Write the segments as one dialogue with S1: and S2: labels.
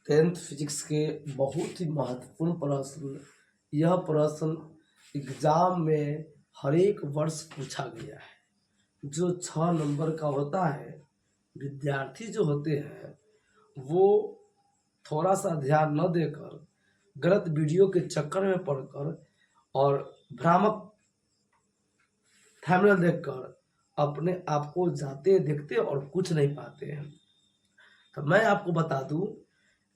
S1: Tenth physics के बहुत ही महत्वपूर्ण प्रश्न। यह प्रश्न एग्जाम में हर एक वर्ष पूछा गया है। जो 6 नंबर का होता है, विद्यार्थी जो होते हैं वो थोड़ा सा ध्यान न देकर गलत वीडियो के चक्कर में पड़कर और भ्रामक थंबनेल देखकर अपने आप को जाते देखते और कुछ नहीं पाते हैं। तो मैं आपको बता दूं,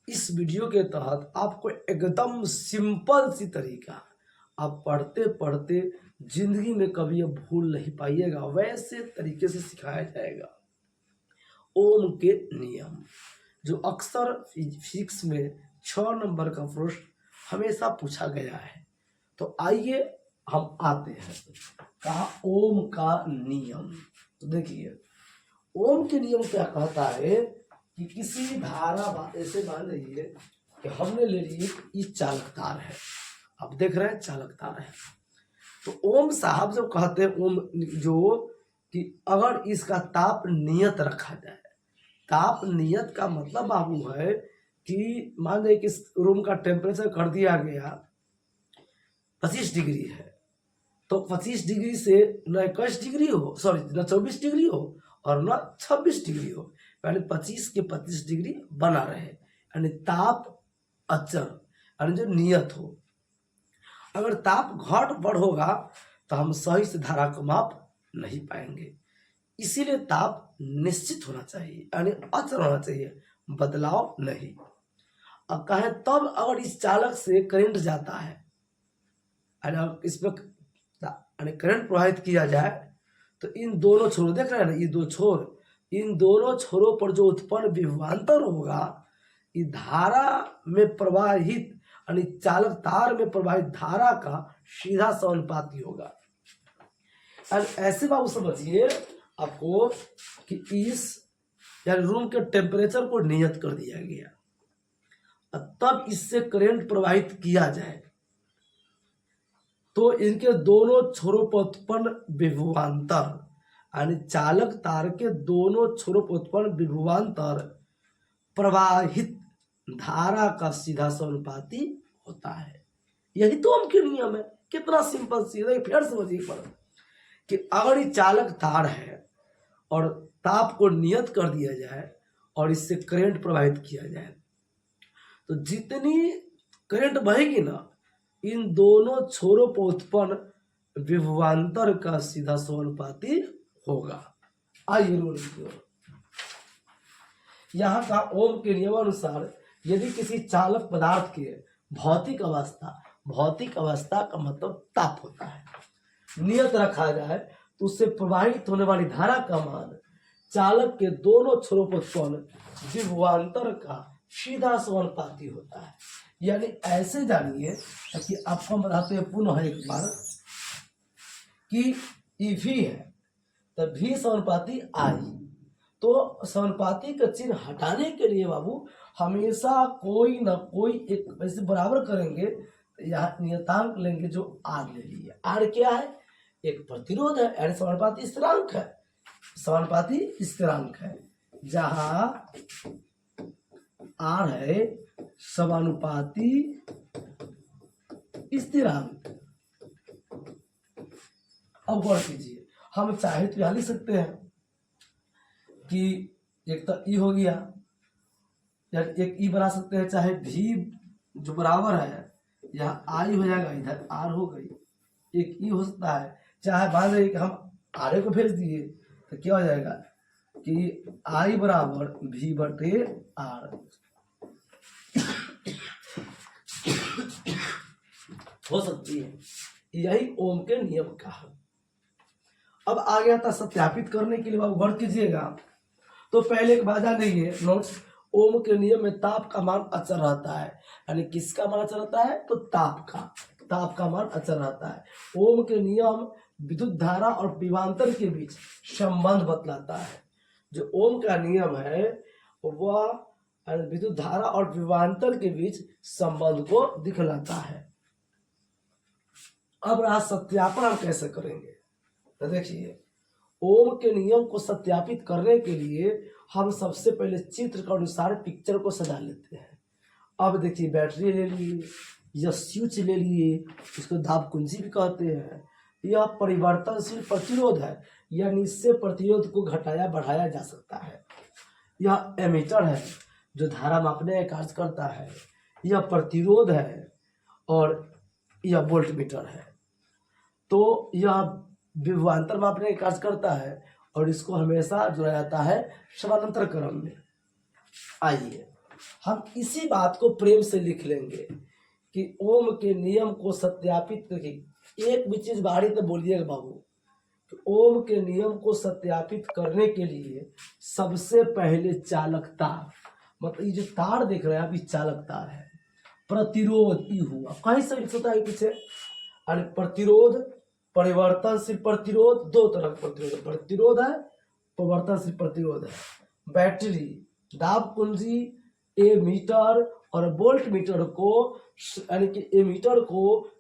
S1: इस वीडियो के तहत आपको एकदम सिंपल सी तरीका, आप पढ़ते पढ़ते जिंदगी में कभी अब भूल नहीं पाइएगा, वैसे तरीके से सिखाया जाएगा। ओम के नियम, जो अक्सर फिजिक्स में 6 नंबर का प्रश्न हमेशा पूछा गया है। तो आइए हम आते हैं, कहा ओम का नियम। तो देखिए ओम के नियम क्या कहता है कि किसी धारा, ऐसे मान लीजिए कि हमने ले ली ये चालक तार है, आप देख रहे हैं चालक तार है। तो ओम साहब जब कहते हैं ओम जो कि अगर इसका ताप नियत रखा जाए, ताप नियत का मतलब बाबू है कि मान लीजिए कि इस रूम का टेम्परेचर कर दिया गया 25 डिग्री है, तो 25 डिग्री से न 21 डिग्री हो, सॉरी न 24 डिग्री हो और न 26 डिग्री हो, यानी 25 के 25 डिग्री बना रहे, यानी ताप अचर, यानी जो नियत हो। अगर ताप घट बढ़ होगा तो हम सही से धारा को माप नहीं पाएंगे। इसीलिए ताप निश्चित होना चाहिए, यानी अचर होना चाहिए, बदलाव नहीं। अब कहें तब अगर इस चालक से करंट जाता है, यानी इसमें यानी करंट प्रवाहित किया जाए, तो इन दोनों छोरों, देख रहे हैं ना ये दो छोर, इन दोनों छोरों पर जो उत्पन्न विभवांतर होगा, ये धारा में प्रवाहित यानी चालक तार में प्रवाहित धारा का सीधा समानुपाती होगा। ऐसे बाबू समझिए आपको कि इस यानी रूम के टेम्परेचर को नियत कर दिया गया, तब इससे करंट प्रवाहित किया जाए, तो इनके दोनों छोरों पर उत्पन्न विभवांतर यानी चालक तार के दोनों छोरों पर उत्पन्न विभवांतर प्रवाहित धारा का सीधा समानुपाती होता है। यही तो ओम के नियम है। कितना सिंपल सीधा, फिर समझिए पर कि अगर ये चालक तार है और ताप को नियत कर दिया जाए और इससे करंट प्रवाहित किया जाए, तो जितनी करंट बहेगी ना, इन दोनों छोरों पर उत्पन्न विभवांतर का सीधा समानुपाती होगा। आइए रोल की ओर। यहाँ का ओम के नियमानुसार यदि किसी चालक पदार्थ के भौतिक अवस्था का मतलब ताप होता है, नियत रखा जाए, तो उससे प्रवाहित होने वाली धारा का मान चालक के दोनों छोरों पर उत्पन्न विभवांतर का सीधा समानुपाती होता है। यानी ऐसे जानिए कि आपको बताते हैं पुनः एक बार कि ई भी है तो भी समानुपाती आई, तो समानुपाती का चिन्ह हटाने के लिए बाबू हमेशा कोई ना कोई एक ऐसे बराबर करेंगे, यहाँ नियतांक लेंगे जो आर ले लिए। आर क्या है? एक प्रतिरोध है, यानी समानुपाती स्थिरांक है, समानुपाती स्थिरांक है। जहां आर है समानुपाती स्थिरांक। अब गौर कीजिए, हम चाहे तो यहां लिख सकते हैं कि एक तो ई हो गया, या एक ई बना सकते हैं, चाहे भी जो बराबर है यहाँ आई हो जाएगा, इधर आर हो गई, एक ई हो सकता है। चाहे मान लीजिए कि हम आर को भेज दिए तो क्या हो जाएगा कि आई बराबर भी बटे आर हो सकती है। यही ओम के नियम का है। अब आ गया था सत्यापित करने के लिए, गौर कीजिएगा। तो पहले एक बात नहीं है नोट्स, ओम के नियम में ताप का मान अचर रहता है, यानी किसका मान अचर रहता है? तो ताप का मान अचर रहता है। ओम के नियम विद्युत धारा और विभवांतर के बीच संबंध बतलाता है। जो ओम का नियम है वह विद्युत धारा और विभवांतर के बीच संबंध को दिखलाता है। अब रहा सत्यापन, हम कैसे करेंगे? तो देखिए, ओम के नियम को सत्यापित करने के लिए हम सबसे पहले चित्र के अनुसार पिक्चर को सजा लेते हैं। अब देखिए बैटरी ले लिए या स्विच ले लिए, इसको दाब कुंजी भी कहते हैं। यह परिवर्तनशील प्रतिरोध है, यानी इससे प्रतिरोध को घटाया बढ़ाया जा सकता है। यह एमीटर है जो धारा मापने का कार्य करता है। यह प्रतिरोध है और यह वोल्ट मीटर है। तो यह विभवांतर मापने का कार्य करता है और इसको हमेशा जोड़ा जाता है समानांतर क्रम में। आइए हम इसी बात को प्रेम से लिख लेंगे कि ओम के नियम को सत्यापित करके, एक भी चीज बाहरी तो बोलिएगा बाबू, तो ओम के नियम को सत्यापित करने के लिए सबसे पहले चालकता, मतलब ये जो तार देख रहे हैं अभी चालक तार है। प्रतिरोध ई हुआ, कहीं से लिख सकता है पीछे, और प्रतिरोध परिवर्तनशील प्रतिरोध, दो तरह का प्रतिरोध, प्रतिरोध है परिवर्तनशील प्रतिरोध है। बैटरी, दाब कुंजी, एमीटर और वोल्ट मीटर को, यानी कि एमीटर को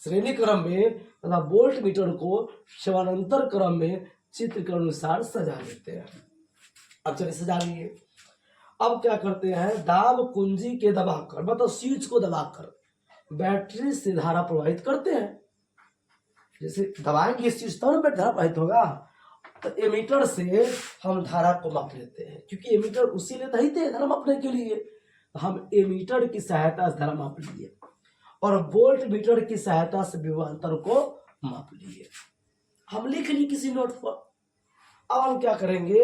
S1: श्रेणी क्रम में तथा वोल्ट मीटर को समानांतर क्रम में चित्र के अनुसार सजा लेते हैं। अब चलिए सजा लिए। अब क्या करते हैं, दाब कुंजी के दबाकर, मतलब स्विच को दबाकर बैटरी से धारा प्रवाहित करते हैं। जैसे दबाएंगे स्विच तब ना धारा प्रवाहित होगा। तो एमीटर से हम धारा को माप लेते हैं, क्योंकि एमीटर उसी लेता ही थे धारा मापने के लिए। तो हम एमीटर की सहायता से धारा माप लिए और वोल्ट मीटर की सहायता से विभवांतर को माप लिए। हम लिख लिए किसी नोट पर। अब हम क्या करेंगे,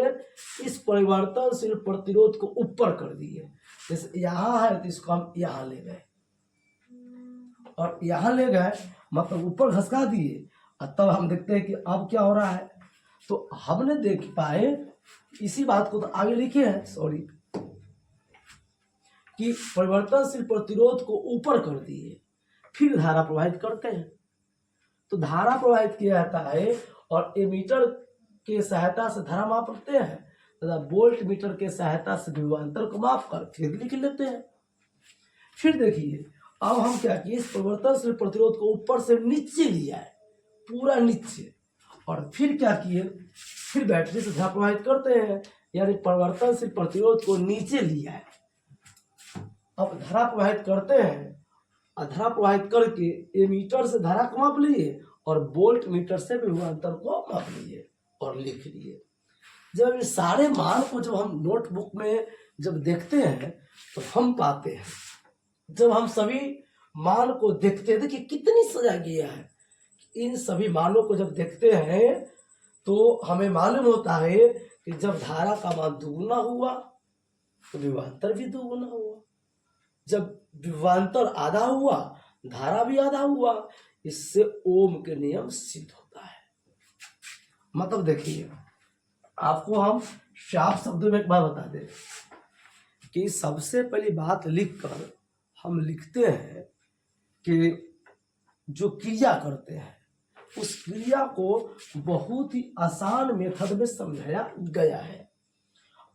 S1: इस परिवर्तनशील प्रतिरोध को ऊपर कर दिए। जैसे यहाँ है तो इसको हम यहाँ ले गए और यहाँ ले गए, मतलब ऊपर घसका दिए। और तब हम देखते हैं कि अब क्या हो रहा है। तो हमने देख पाए, इसी बात को तो आगे लिखे हैं, सॉरी, कि परिवर्तनशील प्रतिरोध को ऊपर कर दिए, फिर धारा प्रवाहित करते हैं। तो धारा प्रवाहित किया जाता है और एमीटर के सहायता से धारा मापते हैं तथा वोल्ट मीटर के सहायता से विभवांतर को माप कर फिर लिख लेते हैं। फिर देखिए अब हम क्या किए, इस परिवर्तनशील प्रतिरोध को ऊपर से नीचे लिया है, पूरा नीचे, और फिर क्या किए, फिर बैटरी से धारा प्रवाहित करते हैं, यानी परिवर्तनशील प्रतिरोध को नीचे लिया है। अब धारा प्रवाहित करते हैं, धारा प्रवाहित करके एमीटर से धारा को माप लिए और वोल्ट मीटर से विभवांतर को माप लिए और लिख लिए। जब इन सारे मान को जब हम नोटबुक में जब देखते हैं तो हम पाते हैं, जब हम सभी मान को देखते हैं, देखिए कितनी सजा गया है। इन सभी मानों को जब देखते हैं तो हमें मालूम होता है कि जब धारा का मान दुगुना हुआ तो विभवांतर भी दुगुना हुआ, जब विभवांतर आधा हुआ धारा भी आधा हुआ। इससे ओम के नियम सिद्ध होता है। मतलब देखिए आपको हम साफ शब्दों में एक बात बता दें कि सबसे पहली बात लिखकर हम लिखते हैं कि जो क्रिया करते हैं उस क्रिया को बहुत ही आसान मेथड में समझाया गया है।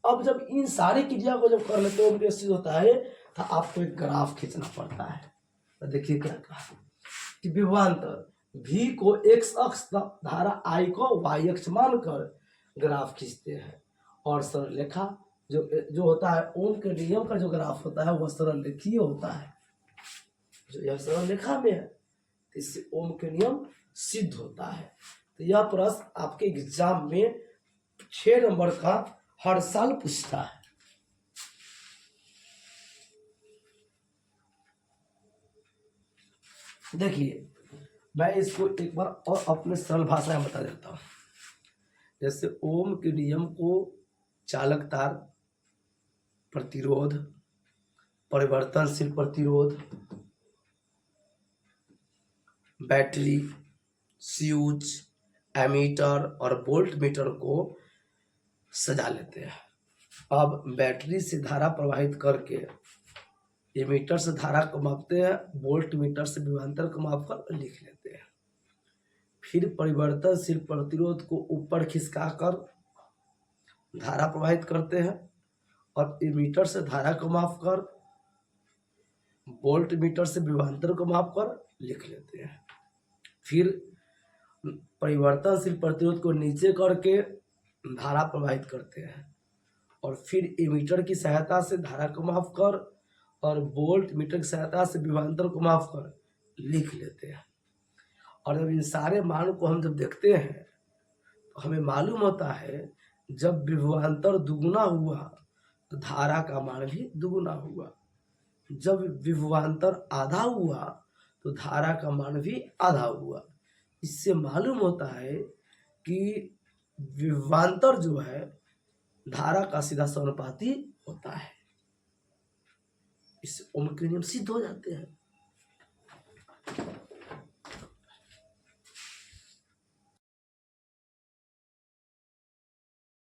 S1: अब जब इन सारी क्रिया को जब कर लेते हैं सिद्ध होता है तो आपको एक ग्राफ खींचना पड़ता है। तो देखिए क्या कहा कि विभवांतर V को x अक्ष, धारा I को y अक्ष मानकर ग्राफ खींचते हैं और सरल रेखा जो होता है ओम के नियम का जो ग्राफ होता है वह सरल रेखीय होता है। जो यह सरल रेखा में है इससे ओम के नियम सिद्ध होता है। तो यह प्रश्न आपके एग्जाम में 6 नंबर का हर साल पूछता है। देखिए मैं इसको एक बार और अपने सरल भाषा में बता देता हूँ। जैसे ओम के नियम को चालक तार, प्रतिरोध, परिवर्तनशील प्रतिरोध, बैटरी, स्विच, एमीटर और वोल्ट मीटर को सजा लेते हैं। अब बैटरी से धारा प्रवाहित करके एमीटर से धारा को मापते हैं, वोल्ट मीटर से विभवांतर को मापकर लिख लेते हैं। फिर परिवर्तनशील प्रतिरोध को ऊपर खिसकाकर धारा प्रवाहित करते हैं और एमीटर से धारा को मापकर वोल्ट मीटर से विभवांतर को मापकर लिख लेते हैं। फिर परिवर्तनशील प्रतिरोध को नीचे करके धारा प्रवाहित करते हैं और फिर एमीटर की सहायता से धारा को माफ कर और वोल्ट मीटर की सहायता से विभवांतर को माफ कर लिख लेते हैं। और जब इन सारे मान को हम जब देखते हैं तो हमें मालूम होता है जब विभवांतर दुगुना हुआ तो धारा का मान भी दुगुना हुआ, जब विभवांतर आधा हुआ तो धारा का मान भी आधा हुआ। इससे मालूम होता है कि विभवांतर जो है धारा का सीधा समानुपाती होता है। इससे ओम के नियम सिद्ध हो जाते हैं।